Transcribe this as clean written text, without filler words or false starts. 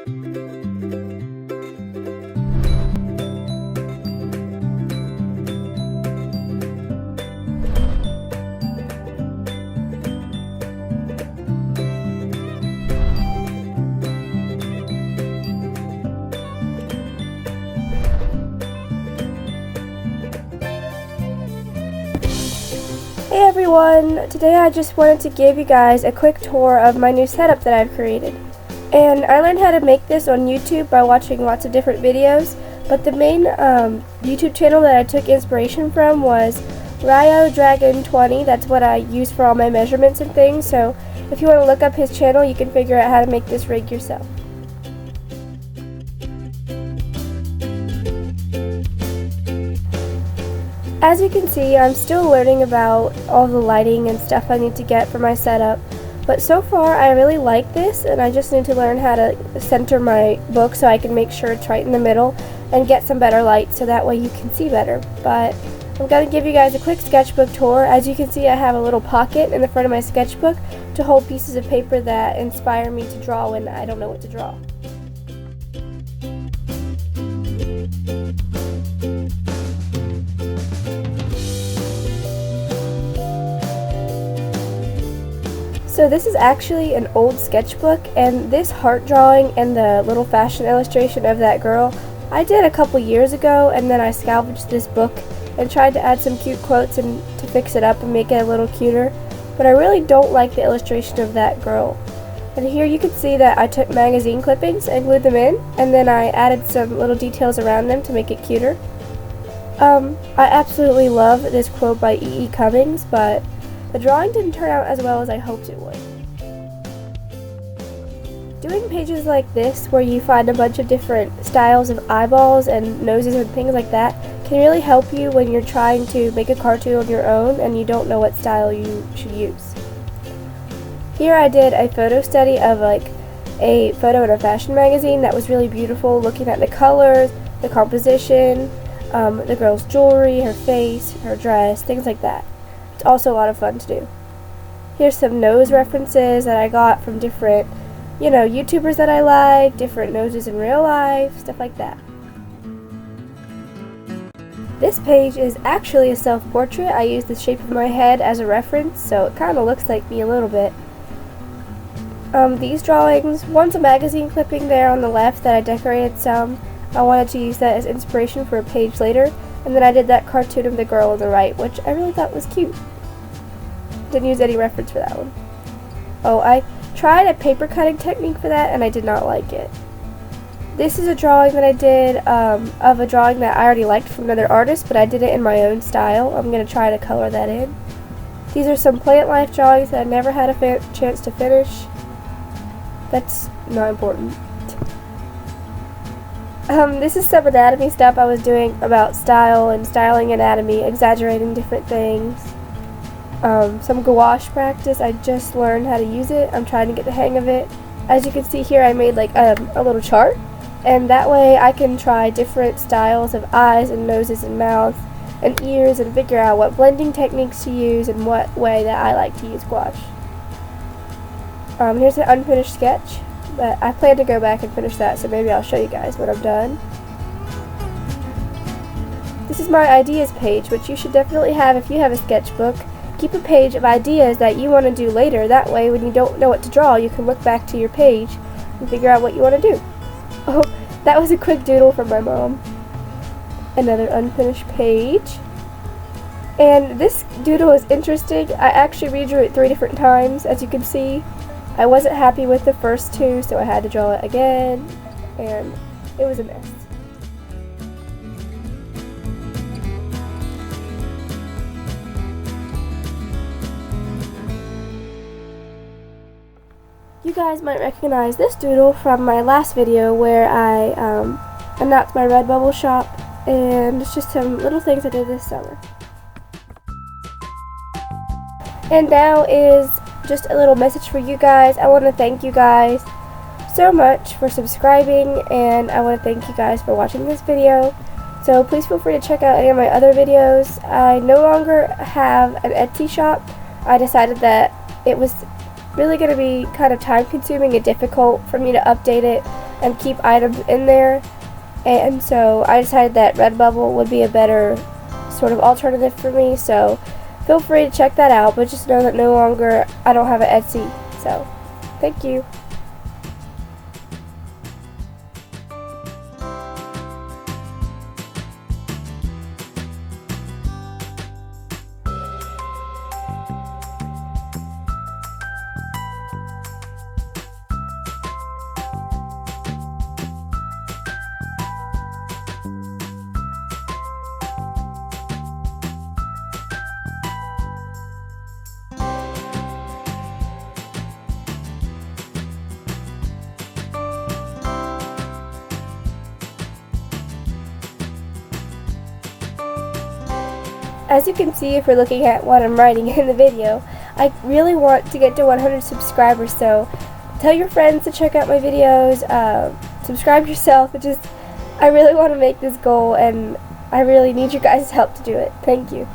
Hey everyone! Today I just wanted to give you guys a quick tour of my new setup that I've created. And I learned how to make this on YouTube by watching lots of different videos, but the main YouTube channel that I took inspiration from was Ryo Dragon 20. That's what I use for all my measurements and things, so if you want to look up his channel you can figure out how to make this rig yourself. As you can see, I'm still learning about all the lighting and stuff I need to get for my setup, but so far I really like this, and I just need to learn how to center my book so I can make sure it's right in the middle and get some better light so that way you can see better. But I'm going to give you guys a quick sketchbook tour. As you can see, I have a little pocket in the front of my sketchbook to hold pieces of paper that inspire me to draw when I don't know what to draw. So this is actually an old sketchbook, and this heart drawing and the little fashion illustration of that girl I did a couple years ago, and then I salvaged this book and tried to add some cute quotes and to fix it up and make it a little cuter, but I really don't like the illustration of that girl. And here you can see that I took magazine clippings and glued them in, and then I added some little details around them to make it cuter. I absolutely love this quote by E.E. Cummings, but the drawing didn't turn out as well as I hoped it would. Doing pages like this, where you find a bunch of different styles of eyeballs and noses and things like that, can really help you when you're trying to make a cartoon on your own and you don't know what style you should use. Here I did a photo study of like a photo in a fashion magazine that was really beautiful, looking at the colors, the composition, the girl's jewelry, her face, her dress, things like that. It's also a lot of fun to do. Here's some nose references that I got from different, YouTubers that I like, different noses in real life, stuff like that. This page is actually a self-portrait. I used the shape of my head as a reference, so it kind of looks like me a little bit. These drawings, one's a magazine clipping there on the left that I decorated some. I wanted to use that as inspiration for a page later. And then I did that cartoon of the girl on the right, which I really thought was cute. Didn't use any reference for that one. Oh, I tried a paper cutting technique for that, and I did not like it. This is a drawing that I did of a drawing that I already liked from another artist, but I did it in my own style. I'm going to try to color that in. These are some plant life drawings that I never had a chance to finish. That's not important. This is some anatomy stuff I was doing about style and styling anatomy, exaggerating different things. Some gouache practice. I just learned how to use it. I'm trying to get the hang of it. As you can see here, I made like a little chart, and that way I can try different styles of eyes and noses and mouths and ears and figure out what blending techniques to use and what way that I like to use gouache. Here's an unfinished sketch. But I plan to go back and finish that, so maybe I'll show you guys when I'm done. This is my ideas page, which you should definitely have if you have a sketchbook. Keep a page of ideas that you want to do later. That way, when you don't know what to draw, you can look back to your page and figure out what you want to do. Oh, that was a quick doodle from my mom. Another unfinished page. And this doodle is interesting. I actually redrew it 3 different times, as you can see. I wasn't happy with the first 2, so I had to draw it again, and it was a mess. You guys might recognize this doodle from my last video where I announced my Redbubble shop, and it's just some little things I did this summer. And now is just a little message for you guys. I want to thank you guys so much for subscribing, and I want to thank you guys for watching this video. So please feel free to check out any of my other videos. I no longer have an Etsy shop. I decided that it was really going to be kind of time consuming and difficult for me to update it and keep items in there. And so I decided that Redbubble would be a better sort of alternative for me. So feel free to check that out, but just know that no longer I don't have an Etsy. So thank you. As you can see, if you're looking at what I'm writing in the video, I really want to get to 100 subscribers, so tell your friends to check out my videos, subscribe yourself. I really want to make this goal, and I really need your guys' help to do it. Thank you.